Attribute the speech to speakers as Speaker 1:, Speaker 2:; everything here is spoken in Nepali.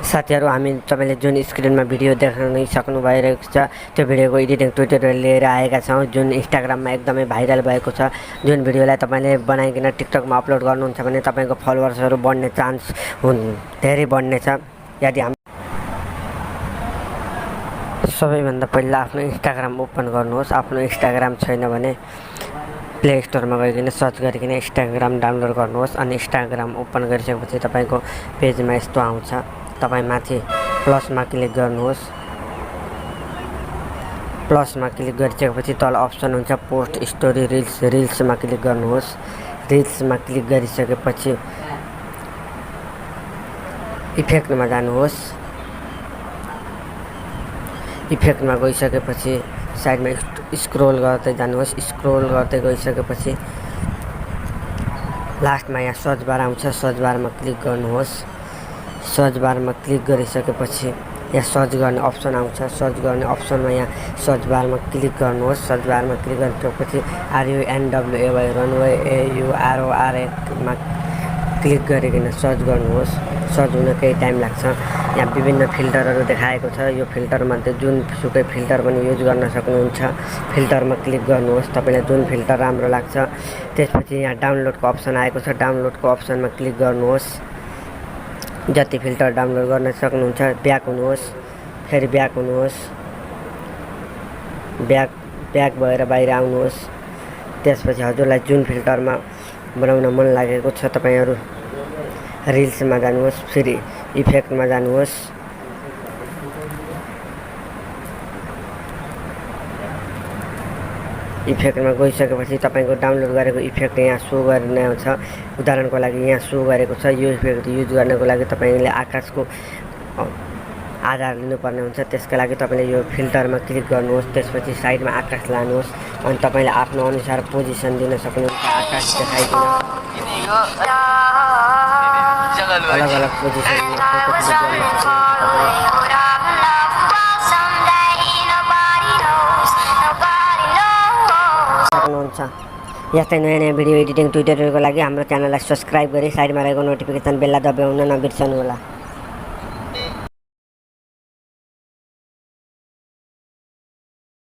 Speaker 1: साथीहरु हामी तपाईले जुन स्क्रिनमा भिडियो देख्न सक्नु भइरहेको छ त्यो भिडियोको एडिटिङ ट्युटोरियल लिएर आएका छौं जुन इन्स्टाग्राममा एकदमै भाइरल भएको छ। जुन भिडियोलाई तपाईले बनाइकिन टिकटकमा अपलोड गर्नुहुन्छ भने तपाईको फलोअर्सहरु बढ्ने चान्स धेरै बढ्ने छ। यदि हामी सबैभन्दा पहिला आफ्नो इन्स्टाग्राम ओपन गर्नुहोस्। आफ्नो इन्स्टाग्राम छैन भने प्ले स्टोरमा गइकिन सर्च गरिकिन इन्स्टाग्राम डाउनलोड गर्नुहोस् अनि इन्स्टाग्राम ओपन गरिसकेपछि तपाईको पेजमा यस्तो आउँछ। तपाई माथि प्लसमा क्लिक गर्नुहोस्। प्लसमा क्लिक गरिसकेपछि तल अप्सन हुन्छ पोस्ट स्टोरी रिल्समा क्लिक गर्नुहोस्। रिल्समा क्लिक गरिसकेपछि इफेक्टमा जानुहोस्। इफेक्टमा गइसकेपछि साइडमा स्क्रोल गर्दै जानुहोस्। स्क्रोल गर्दै गइसकेपछि लास्टमा यहाँ सर्च बार आउँछ। सर्च बारमा क्लिक गर्नुहोस्। सर्च बारमा क्लिक गरिसकेपछि यहाँ सर्च गर्ने अप्सन आउँछ। सर्च गर्ने अप्सनमा यहाँ सर्च बारमा क्लिक गर्नुहोस्। सर्च बारमा क्लिक गरिसकेपछि RUNWAY रनवे AURORA मा क्लिक गरिकिन सर्च गर्नुहोस्। सर्च हुन केही टाइम लाग्छ। यहाँ विभिन्न फिल्टरहरू देखाएको छ। यो फिल्टरमध्ये जुन सुकै फिल्टर पनि युज गर्न सक्नुहुन्छ। फिल्टरमा क्लिक गर्नुहोस् तपाईलाई जुन फिल्टर राम्रो लाग्छ। त्यसपछि यहाँ डाउनलोडको अप्सन आएको छ। डाउनलोडको अप्सनमा क्लिक गर्नुहोस्। जति फिल्टर डाउनलोड गर्न सक्नुहुन्छ ब्याक हुनुहोस्। फेरि ब्याक हुनुहोस्। ब्याक भएर बाहिर आउनुहोस्। त्यसपछि हजुरलाई जुन फिल्टरमा बनाउन मन लागेको छ तपाईहरु रिल्समा जानुहोस्। फेरि इफेक्टमा जानुहोस्। इफेक्टमा गइसकेपछि तपाईको डाउनलोड गरेको इफेक्ट यहाँ सो गर्ने आउँछ। उदाहरणको लागि यहाँ सो गरेको छ। यो इफेक्ट युज गर्नको लागि तपाईले आकाशको आधार लिनुपर्ने हुन्छ। त्यसका लागि तपाईले यो फिल्टरमा क्लिक गर्नुहोस्। त्यसपछि साइडमा आकाश लानुहोस् अनि तपाईले आफ्नो अनुसार पोजिसन दिन सक्नुहुन्छ। आकाश देखाइदिन अलग-अलग पोजिसनमा फोटो क्लिक गर्न सक्नुहुन्छ। यस्तै नयाँ भिडियो एडिटिङ ट्युटोरियलको लागि हाम्रो च्यानललाई सब्स्क्राइब गरी साइडमा रहेको नोटिफिकेसन बेललाई दबाउन नबिर्सनु होला।